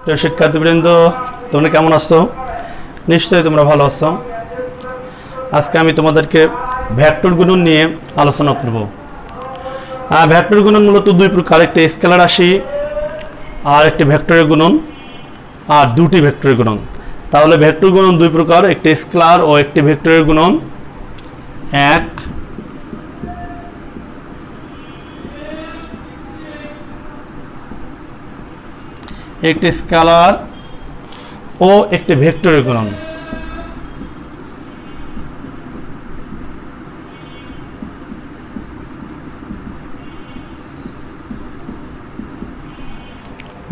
প্রিয় শিক্ষার্থীবৃন্দ, তোমরা কেমন আছো? নিশ্চয়ই তোমরা ভালো আছো। আজকে আমি তোমাদেরকে ভেক্টর গুণন নিয়ে আলোচনা করব। ভেক্টর গুণন মূলত দুই প্রকার, একটি স্কেলার রাশি আর একটি ভেক্টরের গুণন, আর দুটি ভেক্টরের গুণন। তাহলে ভেক্টর গুণন দুই প্রকার, একটি স্কেলার ও একটি ভেক্টরের গুণন। একটি স্কেলার ও একটি ভেক্টরের গুণন।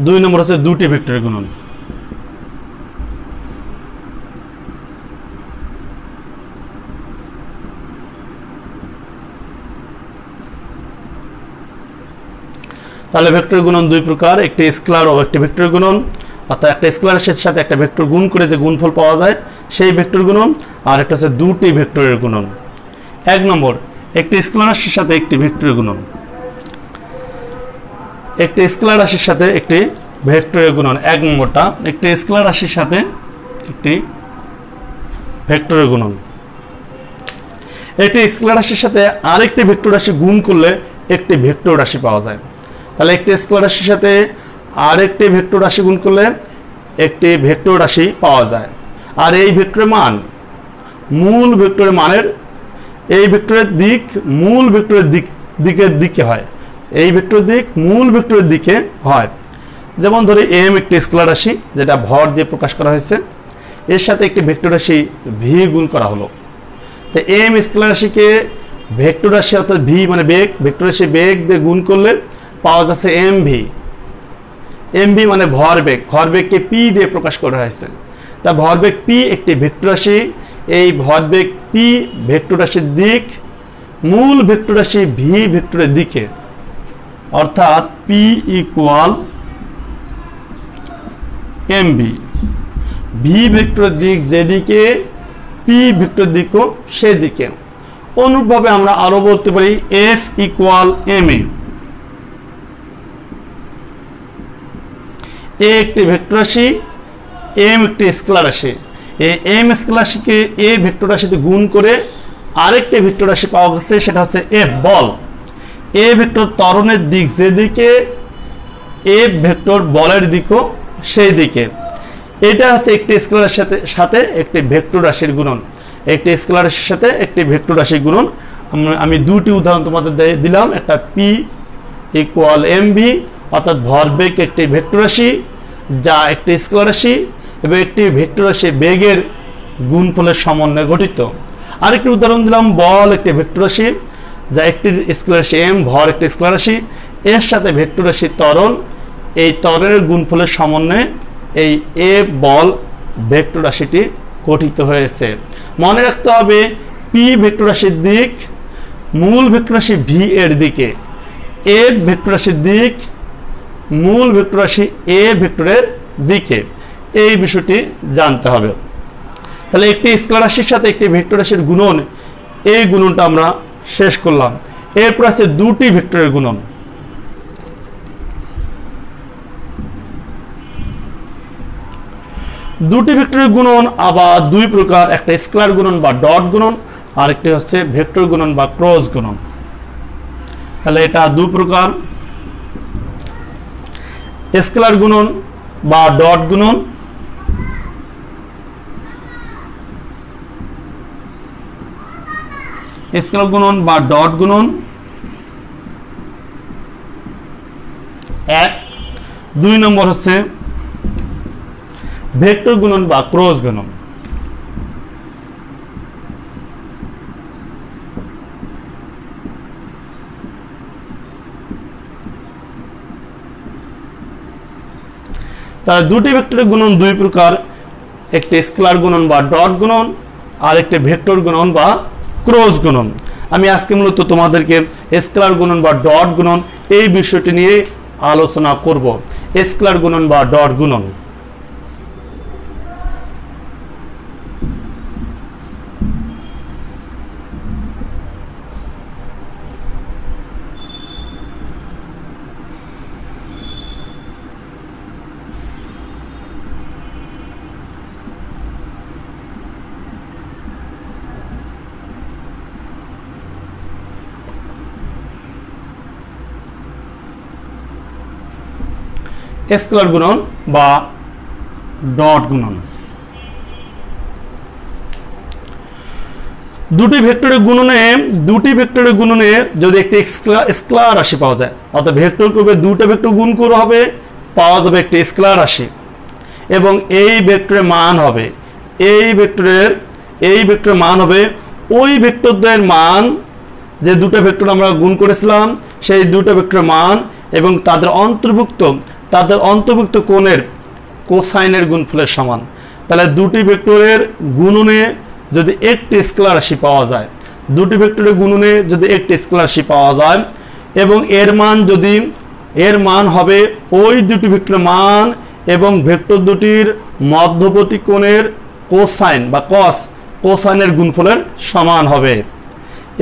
দুই নম্বর হচ্ছে দুটি ভেক্টরের গুণন। তাহলে ভেক্টর গুণন দুই প্রকার, একটি স্কেলার ও একটি ভেক্টর গুণন, অর্থাৎ একটা স্কেলারের সাথে একটা ভেক্টর গুণ করে যে গুণফল পাওয়া যায় সেই ভেক্টর গুণন, আর একটা হচ্ছে দুটি ভেক্টরের গুণন। এক নম্বর, একটি স্কেলার রাশির সাথে একটি ভেক্টরের গুণন। একটি স্কেলার রাশির সাথে একটি ভেক্টরের গুণন। এক নম্বরটা, একটি স্কেলার রাশির সাথে একটি ভেক্টরের গুণন। একটি স্কেলার রাশির সাথে আরেকটি ভেক্টর রাশি গুণ করলে একটি ভেক্টর রাশি পাওয়া যায়। তাহলে একটি স্কেলার রাশির সাথে আরেকটি ভেক্টর রাশি গুণ করলে একটি ভেক্টর রাশি পাওয়া যায়। আর এই ভেক্টরের মান মূল ভেক্টরের মানের, এই ভেক্টরের দিক মূল ভেক্টরের দিকে হয়। এই ভেক্টরের দিক মূল ভেক্টরের দিকে হয়। যেমন ধরে এম একটি স্কেলার রাশি, যেটা ভর দিয়ে প্রকাশ করা হয়েছে, এর সাথে একটি ভেক্টর রাশি ভি গুণ করা হলো। তো এম স্কেলার রাশিকে ভেক্টর রাশি অর্থাৎ ভি মানে বেগ, ভেক্টর রাশি বেগ দিয়ে গুণ করলে পাওয়া যাচ্ছে এম ভি। এম ভি মানে ভরবেগ, ভরবেগকে পি দিয়ে প্রকাশ করা হয়েছে। তা ভরবেগ পি একটি ভেক্টর রাশি, এই ভরবেগ পি ভেক্টর রাশির দিক মূল ভেক্টর রাশি ভি ভেক্টরের দিকে, অর্থাৎ P equal M V. V ভেক্টরের দিক যেদিকে, পি ভেক্টর দিকও সেদিকে। অনুরূপভাবে আমরা আরো বলতে পারি এফ ইকুয়াল এম এ। এ একটি ভেক্টর রাশি, এম একটি স্কেলার রাশি। এই এম স্কেলার রাশিকে এ ভেক্টর রাশিতে গুণ করে আরেকটি ভেক্টর রাশি পাওয়া গেছে, সেটা হচ্ছে এফ বল। এ ভেক্টর ত্বরণের দিক যেদিকে, এ ভেক্টর বলের দিকও সেই দিকে। এটা হচ্ছে একটি স্কেলারের সাথে একটি ভেক্টর রাশির গুণন। একটি স্কেলার রাশির সাথে একটি ভেক্টর রাশির গুণন। আমি দুটি উদাহরণ তোমাদের দিলাম। একটা পি ইকুয়াল এম ভি, অর্থাৎ ভরবেগ একটি ভেক্টর রাশি যা একটি স্কেলার রাশি, এবং একটি ভেক্টর রাশি বেগের গুণফলের সমন্বয়ে গঠিত। আরেকটি উদাহরণ দিলাম বল একটি ভেক্টর রাশি যা একটি স্কেলার রাশি এম, ভর একটি স্কেলার রাশি, এর সাথে ভেক্টর রাশি ত্বরণ, এই ত্বরণের গুণফলের সমন্বয়ে এই এ বল ভেক্টর রাশিটি গঠিত হয়েছে। মনে রাখতে হবে পি ভেক্টর রাশির দিক মূল ভেক্টর রাশি ভি এর দিকে, এ ভেক্টর রাশির দিক মূল ভেক্টর রাশি এ ভেক্টরের দিকে। এই বিষয়টি জানতে হবে। তাহলে একটি স্কেলার রাশির সাথে একটি ভেক্টর রাশির গুণন, এই গুণনটা আমরা শেষ করলাম। এরপর আছে দুটি ভেক্টরের গুণন। দুটি ভেক্টরের গুণন আবার দুই প্রকার, একটা স্কেলার গুণন বা ডট গুণন, আর একটি হচ্ছে ভেক্টর গুণন বা ক্রস গুণন। তাহলে এটা দুই প্রকার, স্কেলার গুণন বা ডট গুণন, স্কেলার গুণন বা ডট গুণন এক। দুই নম্বর হচ্ছে ভেক্টর গুণন বা ক্রস গুণন। তাহলে দুটি ভেক্টরের গুণন দুই প্রকার, একটি স্কেলার গুণন বা ডট গুণন, আর একটি ভেক্টর গুণন বা ক্রস গুণন। আমি আজকে মূলত তোমাদেরকে স্কেলার গুণন বা ডট গুণন এই বিষয়টি নিয়ে আলোচনা করব। স্কেলার গুণন বা ডট গুণন। স্কেলার গুণন বা ডট গুণন। দুটি ভেক্টরের গুণনে যদি একটি স্কেলার রাশি পাওয়া যায়, অর্থাৎ ভেক্টর করবে দুটো ভেক্টর গুণ করে হবে, পাওয়া যাবে একটি স্কেলার রাশি, এবং এই ভেক্টরের মান হবে ওই ভেক্টরদের মান, যে দুটো ভেক্টর আমরা গুণ করেছিলাম সেই দুটো ভেক্টরের মান এবং তাদের অন্তর্ভুক্ত কোণের কোসাইনের গুণফলের সমান। তাহলে দুটি ভেক্টরের গুণনে যদি একটি স্কেলার রাশি পাওয়া যায়, এবং এর মান হবে ওই দুটি ভেক্টরের মান এবং ভেক্টর দুটির মধ্যবর্তী কোণের কোসাইন বা কোসাইনের গুণফলের সমান হবে।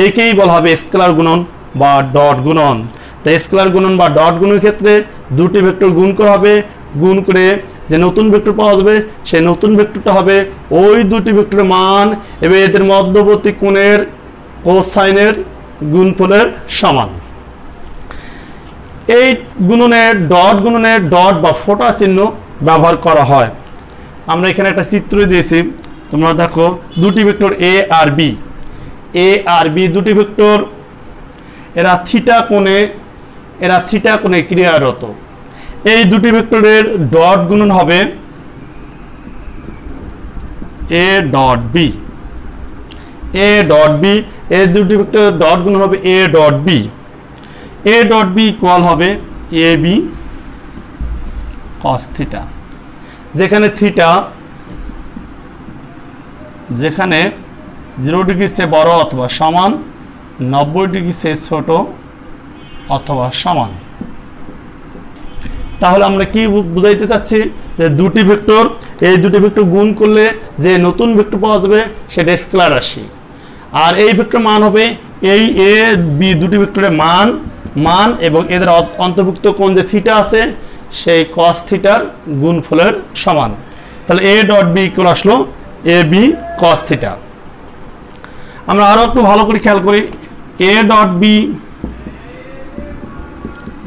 একেই বলা হবে স্কেলার গুণন বা ডট গুণন। তাই স্কেলার গুণন বা ডট গুণনের ক্ষেত্রে দুটি ভেক্টর গুণ করা হবে, গুণ করে যে নতুন ভেক্টর পাওয়া যাবে সেই নতুন ভেক্টরটা হবে ওই দুটি ভেক্টরের মান এবং এদের মধ্যবর্তী কোণের কোসাইনের গুণফলের সমান। এই গুণনের ডট বা ফোঁটা চিহ্ন ব্যবহার করা হয়। আমরা এখানে একটা চিত্র দিয়েছি, তোমরা দেখো দুটি ভেক্টর এ আর বি দুটি ভেক্টর, এরা থিটা কোণে ক্রিয়ারত। এই দুটি ভেক্টরের ডট গুণন হবে এ ডট বি। এই দুটি ভেক্টরের ডট গুণন হবে এ ডট বি ইকুয়াল হবে এ বি কস থিটা, যেখানে 0 ডিগ্রি চেয়ে বড় অথবা সমান, 90 ডিগ্রি চেয়ে ছোট অথবা সমান। তাহলে আমরা কি বুঝাইতে চাচ্ছি, যে এই দুটি ভেক্টর গুণ করলে যে নতুন ভেক্টর পাওয়া যাবে সেটা স্কেলার রাশি, আর এই ভেক্টর মান হবে এই এ বি দুটি ভেক্টরের মান এবং এদের অন্তর্ভুক্ত কোণ যে থিটা আছে সেই কস থিটার গুণফলের সমান। তাহলে এ ডট বি ইকুয়াল আসলো এ বি কস থিটা। আমরা আরো একটু ভালো করে খেয়াল করি, A dot B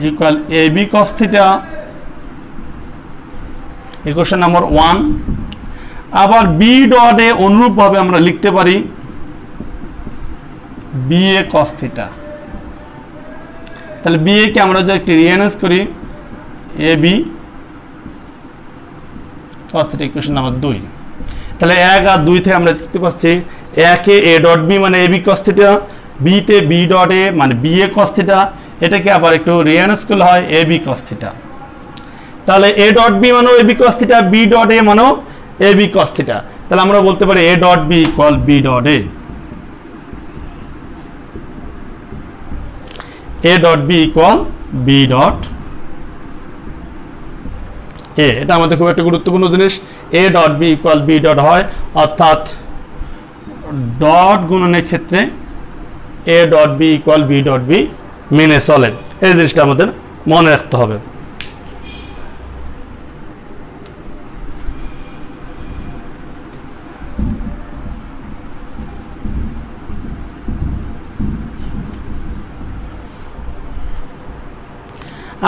equal A B cos theta, equation number 1। আবার বি ডট এ অনুরূপভাবে আমরা লিখতে পারি বি এ কস থিটা। তাহলে বি এ কে আমরা যদি একটি রিঅ্যারেঞ্জ করি, A B cos theta equation number 2। তাহলে 1 আর 2 থেকে আমরা দেখতে পাচ্ছি 1 এ এ ডট বি মানে এ বি কস থিটা, বি তে বি ডট এ মানে বি এ কস থিটা, এটাকে আবার একটু রিঅ্যারেঞ্জ করলে হয় এ বি কস থিটা। তাহলে এ ডট বি মানেও A B cos theta, B dot A মানেও এ বি কস থিটা। তাহলে আমরা বলতে পারি A dot B equal B dot A, A dot B equal B dot A. এটা আমাদের খুব একটা গুরুত্বপূর্ণ জিনিস, A dot B equal B dot হয়, অর্থাৎ ডট গুণনের ক্ষেত্রে A dot B equal B dot B মেনে চলে। এই জিনিসটা আমাদের মনে রাখতে হবে।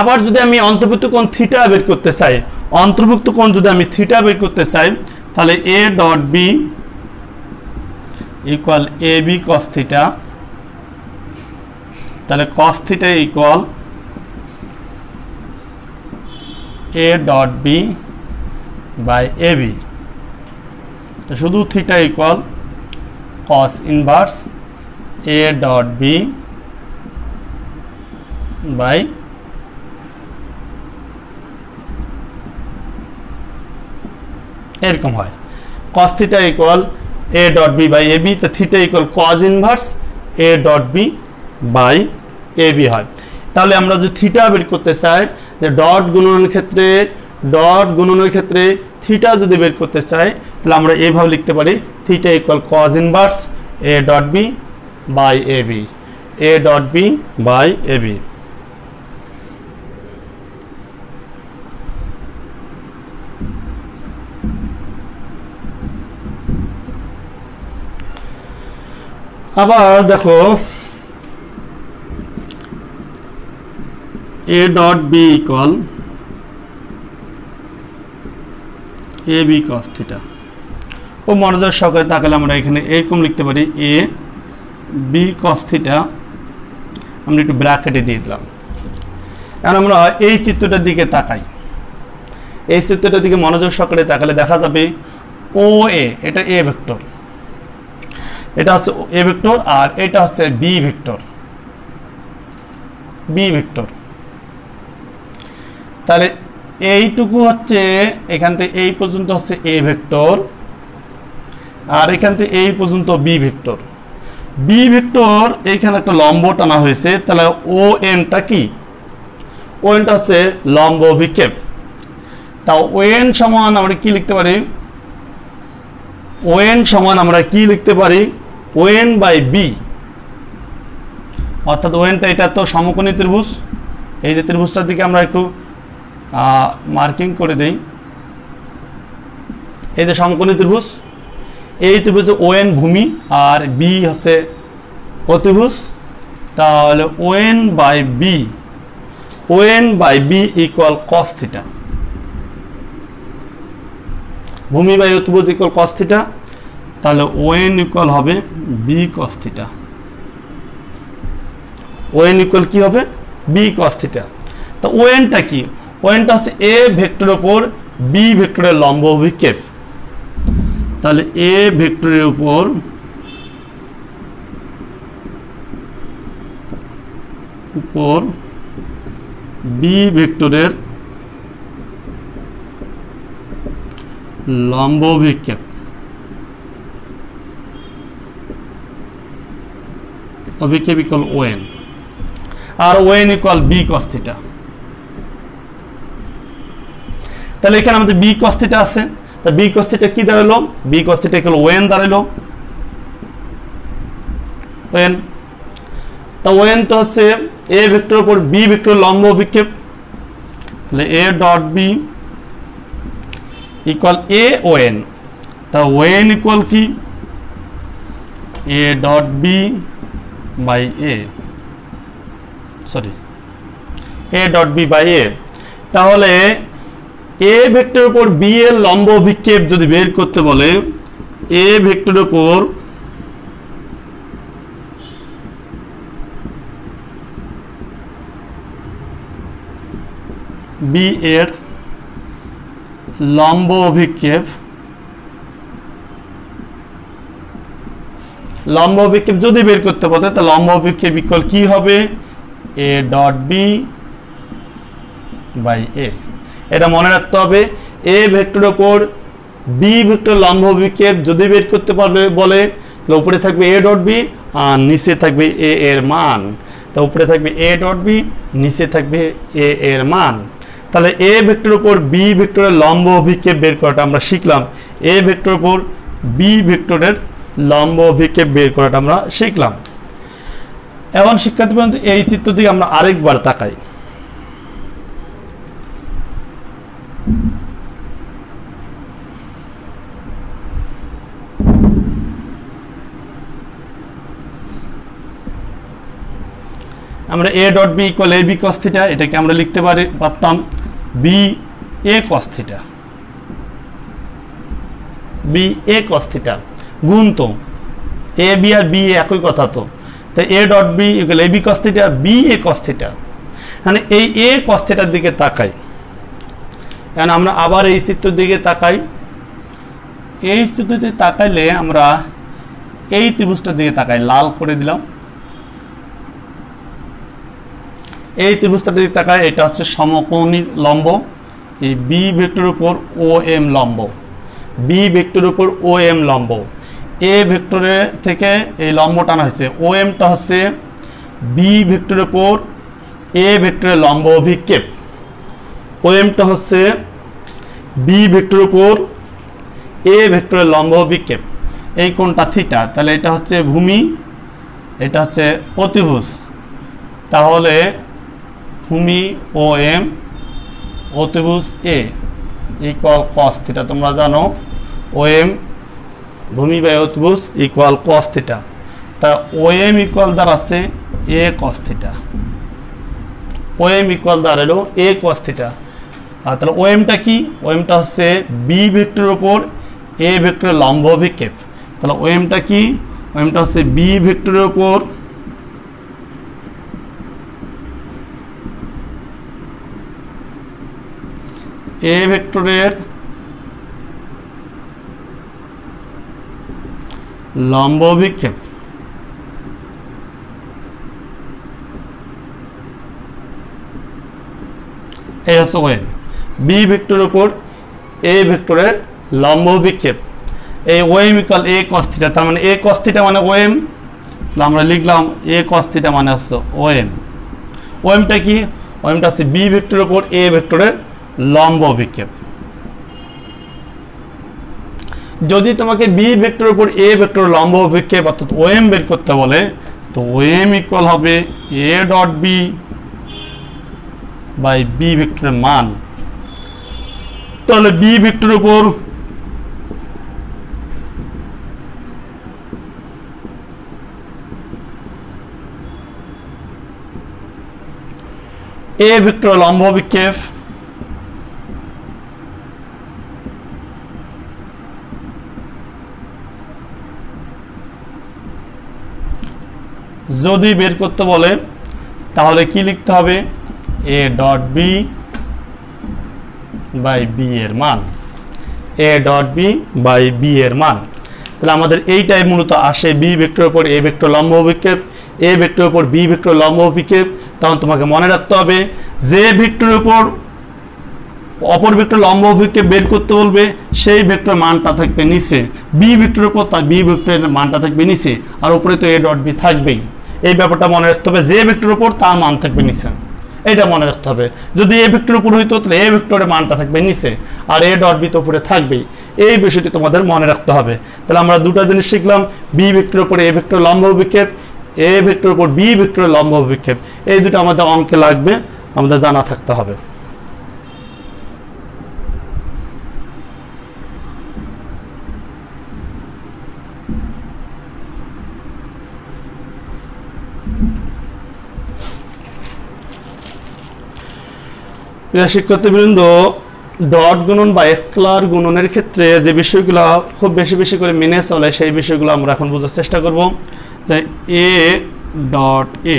আবার যদি আমি অন্তর্ভুক্ত কোণ থিটা বের করতে চাই, তাহলে A dot B equal A B cos theta, তাহলে cos theta equal A dot B by A B. তো শুধু theta equal cos inverse A dot B by এরকম হয়, cos theta equal a dot B by A B. তো theta equal cos inverse a dot B by A B হয়। তাহলে আমরা যদি theta বের করতে চাই, যে ডট গুণনের ক্ষেত্রে থিটা যদি বের করতে চাই, তাহলে আমরা এইভাবে লিখতে পারি theta equal cos inverse a dot B by A B, a dot B by A B. আবার দেখো A dot B equal A B cos theta. ও মনোযোগ সহকারে তাকালে আমরা এখানে এরকম লিখতে পারি এ বি কস থিটা, আমরা একটু ব্র্যাকেটে দিয়ে দিলাম। এখন আমরা এই চিত্রটার দিকে তাকাই, এই চিত্রটার দিকে মনোযোগ সহকারে তাকালে দেখা যাবে ও এ, এটা এ ভেক্টর, এটা হচ্ছে এ ভেক্টর, আর এটা হচ্ছে বি ভেক্টর, বি ভেক্টর। তাহলে এইটুকু হচ্ছে এখান থেকে এই পর্যন্ত হচ্ছে এ ভেক্টর, আর এখান থেকে এই পর্যন্ত বি ভেক্টর। বি ভেক্টর এইখানে একটা লম্ব টানা হয়েছে, তাহলে ও এনটা কি? ও এনটা হচ্ছে লম্ব অভিক্ষেপ। তা ও এন সমান আমরা কি লিখতে পারি? ও এন সমান আমরা কি লিখতে পারি? ও এন বাই বি, অর্থাৎ ও এনটা এটা তো সমকোণী ত্রিভুজ, এই যে ত্রিভুজটার দিকে আমরা একটু মার্কিং করে দেই, এই যে সমকোণী ত্রিভুজ, এই ত্রিভুজে ও এন ভূমি আর বি হচ্ছে অতিভুজ, তাহলে O N by B, O N by B equal cos theta, ভূমি বাই অতিভুজ ইকুয়াল কস থিটা, তাহলে ও এন ইকুয়াল হবে B cos theta. O N equal কি হবে? B cos theta. তো ও এনটা কি? ও এনটা হচ্ছে এ ভেক্টরের উপর বি ভেক্টরের লম্ব অভিক্ষেপ। তাহলে এ ভেক্টরের উপর বি ভেক্টরের লম্ব অভিক্ষেপ, অভিক্ষেপ ইকুয়াল ও এন, আর O N equal B cos theta. তাহলে এখানে আমাদের বি কস থিটা আছে, তা বি কস থিটা কি দাঁড়ালো? B cos theta equal O N দাঁড়ালো, ও এন। তা ও এন তো হচ্ছে এ ভেক্টরের উপর বি ভেক্টরের লম্ব অভিক্ষেপ, তাহলে A dot B equal A O N. তা ও এন ইকুয়াল কি? A dot B by A, sorry A dot B by A. তাহলে এ ভেক্টরের উপর বি এর লম্ব অভিক্ষেপ যদি বের করতে বলে, এ ভেক্টরের উপর বি এর লম্ব অভিক্ষেপ, লম্ব অভিক্ষেপ যদি বের করতে বলে, তাহলে লম্ব অভিক্ষেপ ইকুয়াল কি হবে? এ ডট বি বাই এ। এটা মনে রাখতে হবে, এ ভেক্টরের উপর বি ভেক্টর লম্ব অভিক্ষেপ যদি বের করতে পারবে বলে, তাহলে উপরে থাকবে এ ডট বি আর নিচে থাকবে এ এর মান। তা উপরে থাকবে এ ডট বি, নিচে থাকবে এ এর মান। তাহলে এ ভেক্টরের উপর বি ভেক্টরের লম্ব অভিক্ষেপ বের করাটা আমরা শিখলাম, এ ভেক্টরের উপর বি ভেক্টরের লম্ব অভিক্ষেপ বের করাটা আমরা শিখলাম। এখন শিক্ষার্থী বন্ধু, এই চিত্র দিকে আমরা আরেকবার তাকাই। আমরা A dot B equal A B cos theta, এটাকে আমরা লিখতে পারতাম B A cos theta, B A cos theta গুণ, তো এ বি আর বি একই কথা, তো তাই A dot B equal A B cos theta B A cos theta. মানে এই এ কস থিটার দিকে তাকাই। এখন আমরা আবার এই চিত্রের দিকে তাকাই, এই চিত্রটিতে তাকাইলে আমরা এই ত্রিভুজটার দিকে তাকাই, লাল করে দিলাম। এই ত্রিভুজটার দিকে তাকায়, এটা হচ্ছে সমকোণী লম্ব, এই বি ভেক্টরের উপর ও এম লম্ব, বি ভেক্টরের উপর ও এম লম্ব। এ ভেক্টরে থেকে এই লম্ব টানা হয়েছে, ও এমটা হচ্ছে বি ভেক্টরের উপর এ ভেক্টরের লম্ব অভিক্ষেপ, ও এমটা হচ্ছে বি ভেক্টরের উপর এ ভেক্টরের লম্ব অভিক্ষেপ। এই কোণটা থিটা, তাহলে এটা হচ্ছে ভূমি, এটা হচ্ছে অতিভুজ। তাহলে ভূমি ও এম, অতিভুজ এ ইকুয়াল কস থিটা। তোমরা জানো ও এম ভূমি বাই অতিভুজ ইকুয়াল কস থিটা। তা ও এম ইকুয়াল দাঁড়াচ্ছে এ কস থিটা, ও এম ইকুয়াল দাঁড়ালো এ কস থিটা। তাহলে ওএমটা কি? ওএমটা হচ্ছে বি ভেক্টরের উপর এ ভেক্টরের লম্ব অভিক্ষেপ। তাহলে ওএমটা কি? ওএমটা হচ্ছে বি ভেক্টরের উপর এ ভেক্টরের লম্ব অভিক্ষেপ। এই হচ্ছে ওএম, বি ভেক্টরের উপর এ ভেক্টরের লম্ব অভিক্ষেপ। এই ওএম ইকুয়াল এ কস থিটা, তার মানে এ কস থিটা মানে ওএম। আমরা লিখলাম এ কস থিটা মানে হচ্ছে ওএম। ওএমটা কি? ওএমটা হচ্ছে বি ভেক্টরের উপর এ ভেক্টরের লম্ব অভিক্ষেপ। যদি তোমাকে বি ভেক্টরের উপর এ ভেক্টরের লম্ব অভিক্ষেপ অর্থাৎ ওএম বের করতে বলে, তো ওএম ইকুয়াল হবে A dot B by B ভেক্টরের মান। তাহলে বি ভেক্টরের উপর এ ভেক্টর লম্ব অভিক্ষেপ যদি বের করতে বলে তাহলে কি লিখতে হবে? A dot B by B এর মান, A dot B by B এর মান। তাহলে আমাদের এইটাই মূলত আসে বি ভেক্টরের উপর এ ভেক্টর লম্ব অভিক্ষেপ, এ ভেক্টরের উপর বি ভেক্টর লম্ব অভিক্ষেপ। তখন তোমাকে মনে রাখতে হবে যে ভেক্টরের উপর অপর ভেক্টর লম্ব অভিক্ষেপ বের করতে বলবে সেই ভেক্টর মানটা থাকবে নিচে, বি ভেক্টরের উপর তার বি ভেক্টরের মানটা থাকবে নিচে, আর উপরে তো এ ডট বি থাকবেই। এই ব্যাপারটা মনে রাখতে হবে, যে ভেক্টরের উপর তার মান থাকবে নিচে, এটা মনে রাখতে হবে। যদি এ ভেক্টরের উপর হইতো তাহলে এ ভেক্টরের মানটা থাকবে নিচে আর এ ডট বি তো উপরে থাকবেই। এই বিষয়টি তোমাদের মনে রাখতে হবে। তাহলে আমরা দুটো জিনিস শিখলাম, বি ভেক্টরের উপর এ ভেক্টর লম্ব অভিক্ষেপ, এ ভেক্টরের উপর বি ভেক্টরের লম্ব অভিক্ষেপ। এই দুটো আমাদের অঙ্কে লাগবে, আমাদের জানা থাকতে হবে। শিক্ষার্থীবৃন্দ, ডট গুণন বা স্কেলার গুণনের ক্ষেত্রে যে বিষয়গুলো খুব বেশি বেশি করে মেনে চলে সেই বিষয়গুলো আমরা এখন বোঝার চেষ্টা করব। যে A dot A,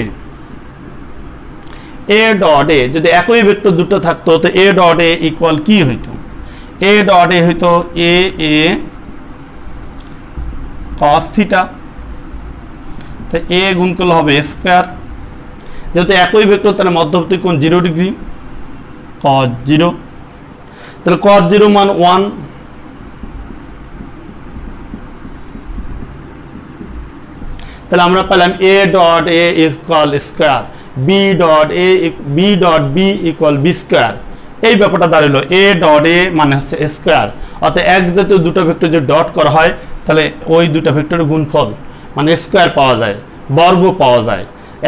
A dot A যদি একই ভেক্টর দুটো থাকতো তো এ ডট এ ইকুয়াল কি হইতো? এ ডট এ হইতো এ এ কস থিটা, তো এ গুণ করলে হবে স্কয়ার। যেহেতু একই ভেক্টর তাহলে মধ্যবর্তী কোণ 0 ডিগ্রি, cos 0, তাহলে cos 0 মান 1, তাহলে আমরা পেলাম a dot a equal square, b dot b equal b square. এই ব্যাপারটা দাঁড়ালো a ডট a মানে হচ্ছে স্কয়ার, অর্থাৎ এক জাতীয় দুটো ভেক্টর যদি ডট করা হয় তাহলে ওই দুটো ভেক্টরের গুণফল মানে স্কয়ার পাওয়া যায়, বর্গ পাওয়া যায়।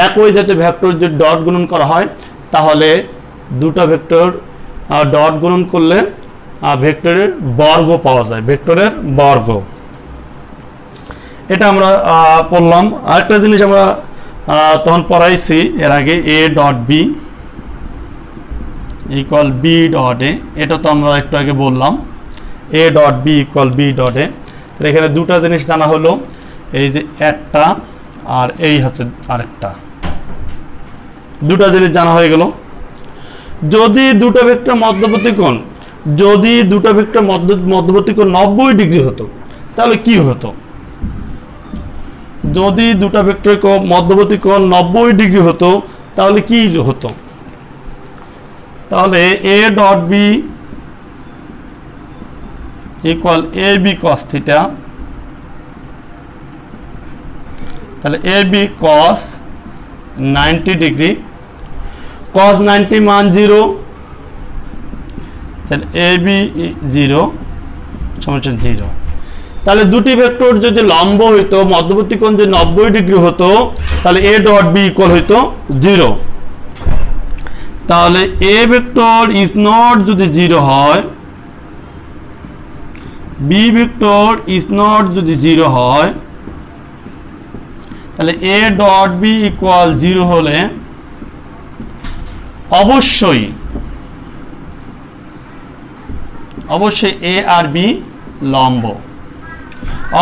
একই জাতীয় ভেক্টর যদি ডট গুণন করা হয় তাহলে দুটো ভেক্টর ডট গুণন করলে ভেক্টরের বর্গ পাওয়া যায়, ভেক্টরের বর্গ। এটা আমরা পড়লাম। আরেকটা জিনিস আমরা তখন পড়াইছি এর আগে, A dot B equal B dot A, এটা তো আমরা একটু আগে বললাম, A dot B equal B dot A. তাহলে এখানে দুটো জিনিস জানা হলো, এই যে একটা আর এই হচ্ছে আরেকটা, দুটো জিনিস জানা হয়ে গেল। যদি দুটো ভেক্টর মধ্যবর্তী কোণ, যদি দুটো ভেক্টর মধ্যবর্তী কোণ 90 ডিগ্রি হতো তাহলে কি হতো? যদি দুটো ভেক্টর মধ্যবর্তী কোণ 90 ডিগ্রি হতো তাহলে কি হতো? তাহলে A dot B equal A B cos theta, তাহলে A B cos 90 degree, cos 90 মান 0, তাহলে এ বি 0 সমান 0। তাহলে দুটি ভেক্টর যদি লম্ব হইতো, মধ্যবর্তী কোণ যদি 90 ডিগ্রি হতো তাহলে এ ডট বি ইকুয়াল হইতো 0। তাহলে এ ভেক্টর ইজ নট যদি 0 হয়, বি ভেক্টর ইজ নট যদি 0 হয়, তাহলে এ ডট বি ইকুয়াল 0 হলে অবশ্যই অবশ্যই এ আর বি লম্ব,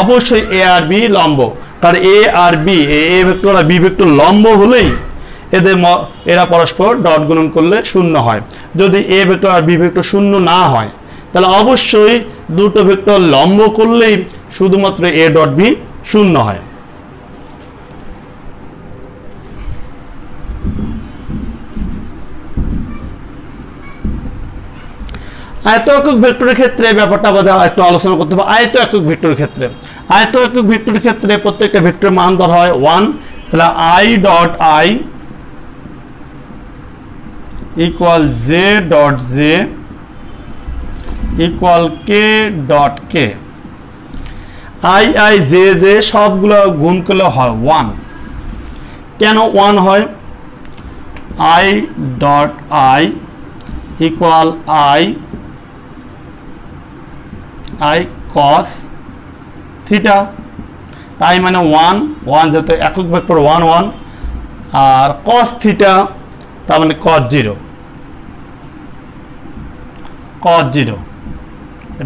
অবশ্যই এ আর বি লম্ব, কারণ এ আর বি, এ ভেক্টর আর বি ভেক্টর লম্ব হলেই এরা পরস্পর ডট গুণন করলে শূন্য হয়। যদি এ ভেক্টর আর বি ভেক্টর শূন্য না হয় তাহলে অবশ্যই দুটো ভেক্টর লম্ব করলেই শুধুমাত্র এ ডট বি শূন্য হয়। আয়ত একক ভেক্টরের ক্ষেত্রে ব্যাপারটা আমাদের একটু আলোচনা করতে হবে। আয়ত একক ভেক্টরের ক্ষেত্রে, আয়ত একক ভেক্টরের ক্ষেত্রে প্রত্যেকটা ভেক্টরের মান ধরা হয় 1, তাহলে I dot I equal J dot J equal K dot K. I I J J সবগুলো গুণ করলে হয় 1। কেন 1 হয়? I dot I equal I I cos theta, তাই মানে 1 1 যেহেতু একক ভেক্টর 1 1, আর কস থিটা তার মানে কস 0, কস 0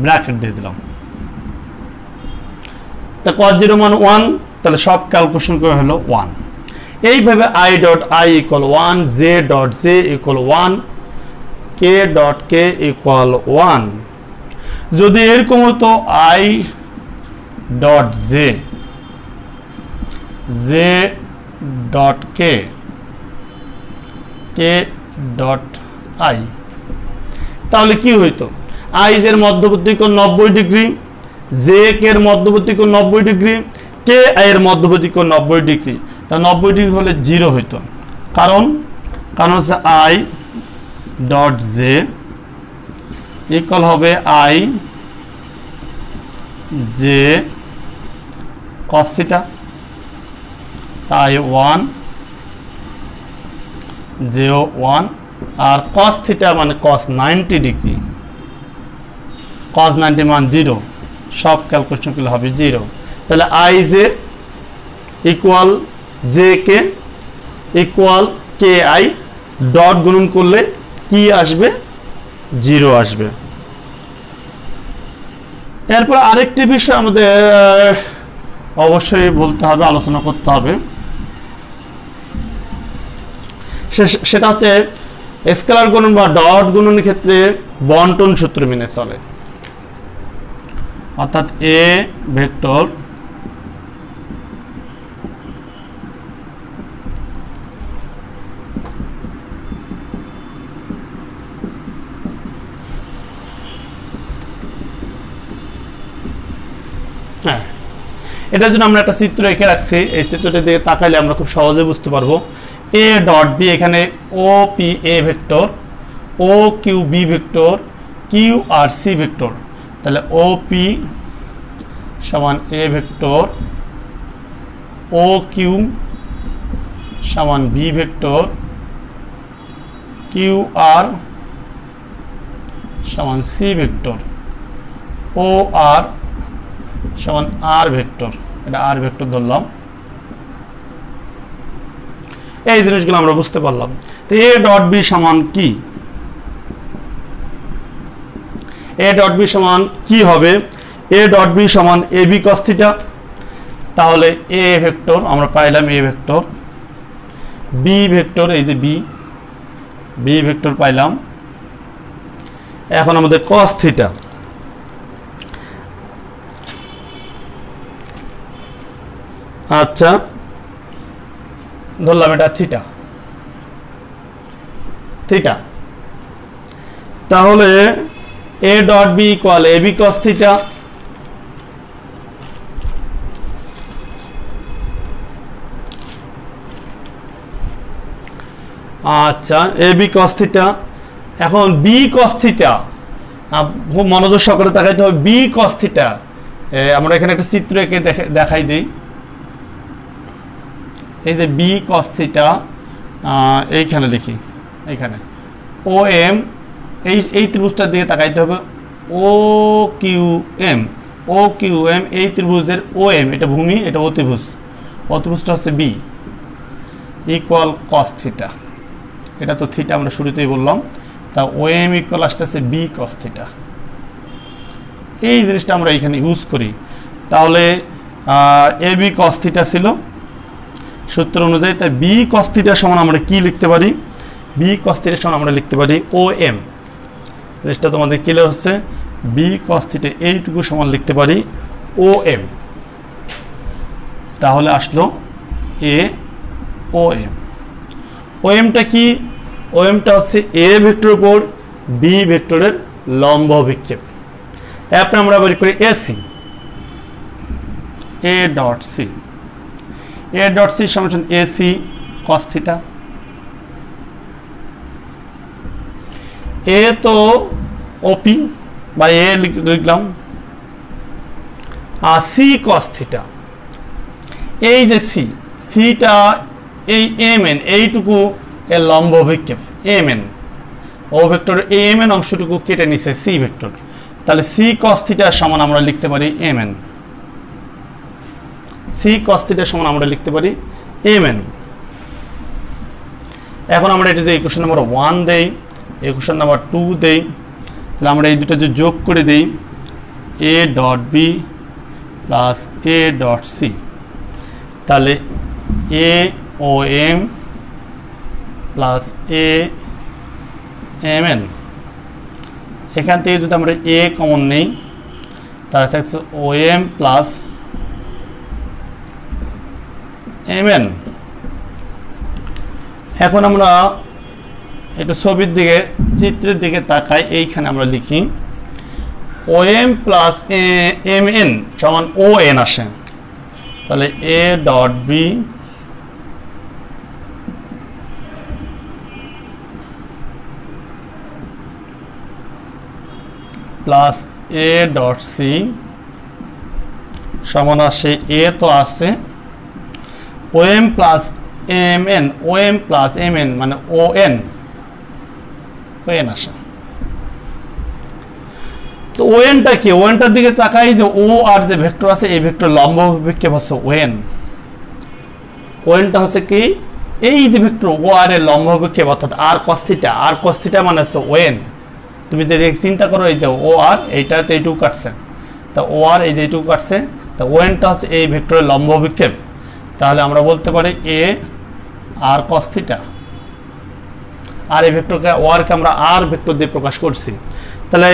ব্র্যাকেট দিয়ে দিলাম। তা কস 0 মান 1, তাহলে সব ক্যালকুলেশন করে হলো 1। এইভাবে I dot I equal 1, J dot J equal 1, K dot K equal 1। যদি এরকম হতো I dot J, J dot K, K dot I, তাহলে কি হইতো? আই এর মধ্যবর্তী কোণ 90 ডিগ্রি, জে কে এর মধ্যবর্তী কোণ 90 ডিগ্রি, কে আই এর মধ্যবর্তী কোণ 90 ডিগ্রি। তা 90 ডিগ্রি হলে 0 হইতো, কারণ হচ্ছে আই ডট জে ইকুয়াল হবে আই জে কস থিটা, তাই 1 জেও 1, আর কস থিটা মানে কস 90 ডিগ্রি, কস 90 মান 0, সব ক্যালকুলেশন করলে হবে 0। তাহলে I J equal J K equal K I, dot গুণন করলে কি আসবে? 0 আসবে। এরপর আরেকটি বিষয় আমাদের অবশ্যই বলতে হবে, আলোচনা করতে হবে, সেটা হচ্ছে স্কেলার গুণন বা ডট গুণনের ক্ষেত্রে বন্টন সূত্র মেনে চলে। অর্থাৎ এ ভেক্টর এটার জন্য আমরা একটা চিত্র এঁকে রাখছি, এই চিত্রটি দিকে তাকাইলে আমরা খুব সহজে বুঝতে পারবো। এ ডট বি, এখানে O P A vector, O Q B vector, Q R C vector. তাহলে ও পি সমান এ ভেক্টর, ও কিউ সমান বি ভেক্টর, কিউ আর সমান সি ভেক্টর, ও আর সমান আর ভেক্টর, এটা আর ভেক্টর ধরলাম। এই জিনিসগুলো আমরা বুঝতে পারলাম। তো এ ডট বি সমান কি? এ ডট বি সমান কি হবে? এ ডট বি সমান এ বি কস থিটা। তাহলে এ ভেক্টর আমরা পাইলাম, এ ভেক্টর, বি ভেক্টর, এই যে বি, বি ভেক্টর পাইলাম। এখন আমাদের কস থিটা, আচ্ছা ধরলাম এটা থিটা, থিটা। তাহলে A dot B equal A B cos theta, আচ্ছা এ বি কস থিটা। এখন বি কস থিটা, খুব মনোযোগ সহকারে তাকাইতে হবে। বি কস থিটা আমরা এখানে একটা চিত্র এঁকে দেখাই দিই। এই যে বি কস থিটা, এইখানে লিখি, এইখানে ও এম, এই ত্রিভুজটার দিকে তাকাইতে হবে। O Q M, O Q M, এই ত্রিভুজের ও এম, এটা ভূমি, এটা অতিভুজ, অতিভুজটা হচ্ছে বি ইকুয়াল কস থিটা। এটা তো থিটা আমরা শুরুতেই বললাম। তা ও এম ইকুয়াল আসতেছে বি কস থিটা। এই জিনিসটা আমরা এখানে ইউজ করি। তাহলে এ বি কস থিটা ছিল সূত্র অনুযায়ী, তাই বি কস থিটা সমান আমরা কি লিখতে পারি? বি কস থিটা সমান আমরা লিখতে পারি ও এম। জিনিসটা তোমাদের ক্লিয়ার হচ্ছে? বি কস থিটা এইটুকু সমান লিখতে পারি ও এম। তাহলে আসলো এ ও এম। ও এমটা কি? ও এমটা হচ্ছে এ ভেক্টরের উপর বি ভেক্টরের লম্ব অভিক্ষেপ। এরপর আমরা বের করি AC, A dot C. A dot C সমান এসি কস থিটা। এ তো ওপি বা এ লিখলাম, আর সি কস থিটা। এই যে সি, সিটা এই এম এন এইটুকু এর লম্ব অভিক্ষেপ এম এন, ও ভেক্টর এম এন অংশটুকু কেটে নিছে সি ভেক্টর। তাহলে সি কস থিটার সমান আমরা লিখতে পারি এম এন। সি কস থিটার সমান আমরা লিখতে পারি এম এন। এখন আমরা এটা যে ইকুয়েশন নাম্বার 1 দেই, ইকুয়েশন নাম্বার 2 দেই, তাহলে আমরা এই দুটো যে যোগ করে দেই, A dot B plus A dot C, তাহলে A O M plus A M N. এখান থেকে যদি আমরা এ কমন নেই, তাহলে থাকছে O M plus M N. এখন আমরা একটু ছবির দিকে, চিত্রের দিকে তাকাই। এইখানে আমরা লিখি O M plus M N সমান ও এন আসে। তাহলে A dot B plus A dot C সমান আসে, এ তো আসে O M plus M N, O M plus M N মানে ও এন আসে। তো ও এনটা কি? ও এনটার দিকে তাকাই, যে ও আর যে ভেক্টর আছে এই ভেক্টর লম্ব অভিক্ষেপ হচ্ছে ও এন। ও এনটা হচ্ছে কি? এই যে ভেক্টর ও আর এর লম্ব অভিক্ষেপ, অর্থাৎ আর কস থিটা। আর কস থিটা মানে হচ্ছে ও এন। তুমি যদি চিন্তা করো, এই যে ও আর এইটাতে এইটুকু কাটছে, তা ও আর এই যে এইটুকু কাটছে, তা ও এনটা হচ্ছে এই ভেক্টরের লম্ব অভিক্ষেপ। তাহলে আমরা বলতে পারি এ আর কস থিটা। আর এই ভেক্টরকে ও আরকে আমরা আর ভেক্টর দিয়ে প্রকাশ করছি। তাহলে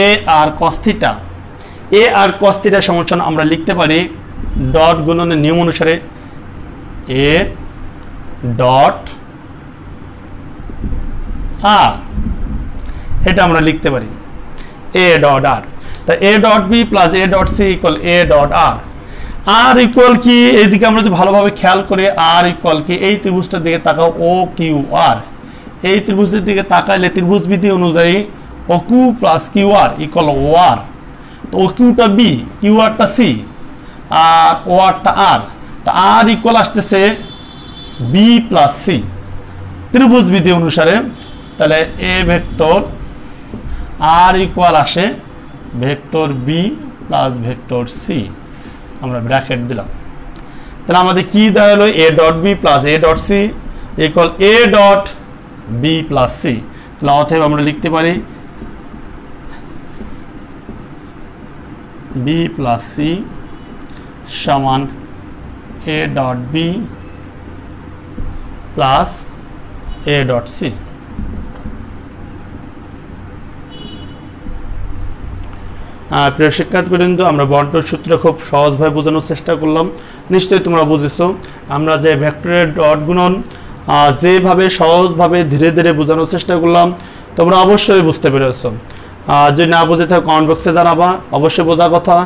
এ আর কস থিটা, এ আর কস থিটা সমান আমরা লিখতে পারি ডট গুণনের নিয়ম অনুসারে এ ডট আর। এটা আমরা লিখতে পারি এ ডট আর। তা A dot B plus A dot C equal A dot R. R equal কি? এইদিকে আমরা যদি ভালোভাবে খেয়াল করি, আর ইকুয়াল কি? এই ত্রিভুজটার দিকে তাকাও, ও কিউ আর। এই ত্রিভুজের দিকে তাকাইলে ত্রিভুজ বিধি অনুযায়ী O Q plus Q R equal O R. তো ও কিউটা বি, কিউ আরটা সি, আর ও আরটা আর। তা আর ইকুয়াল আসতেছে বি প্লাস সি ত্রিভুজ বিধি অনুসারে। তাহলে এ ভেক্টর আর ইকুয়াল আসে vector B plus vector C. আমরা ব্র্যাকেট দিলাম। তাহলে আমাদের কি দেওয়া হলো? A dot B plus A dot C equal A dot B plus C. তাহলে অতএব আমরা লিখতে পারি বি প্লাস সি সমান A dot B plus A dot C. প্রিয় শিক্ষার্থীবৃন্দ, আমরা বন্টন সূত্র খুব সহজভাবে বোঝানোর চেষ্টা করলাম। নিশ্চয়ই তোমরা বুঝেছো আমরা যে ভেক্টরের ডট গুণন যেভাবে সহজভাবে ধীরে ধীরে বোঝানোর চেষ্টা করলাম, তোমরা অবশ্যই বুঝতে পেরেছো। যদি না বুঝে থাকো কমেন্ট বক্সে জানাবা। অবশ্যই বোঝা কথা,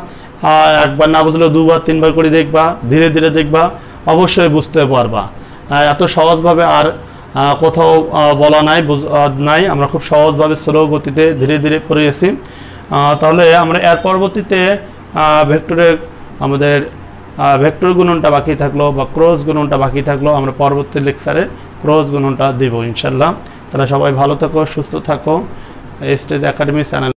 একবার না বুঝলেও দুবার তিনবার করে দেখবা, ধীরে ধীরে দেখবা, অবশ্যই বুঝতে পারবা। এত সহজভাবে আর কোথাও বলা নাই। আমরা খুব সহজভাবে স্লো গতিতে ধীরে ধীরে পড়েছি। তাহলে আমরা এর পরবর্তীতে ভেক্টরের আমাদের ভেক্টর গুণনটা বাকি থাকলো বা ক্রস গুণনটা বাকি থাকলো, আমরা পরবর্তী লেকচারে ক্রস গুণনটা দেব ইনশাল্লাহ। তাহলে সবাই ভালো থাকো, সুস্থ থাকো। Stage academy channel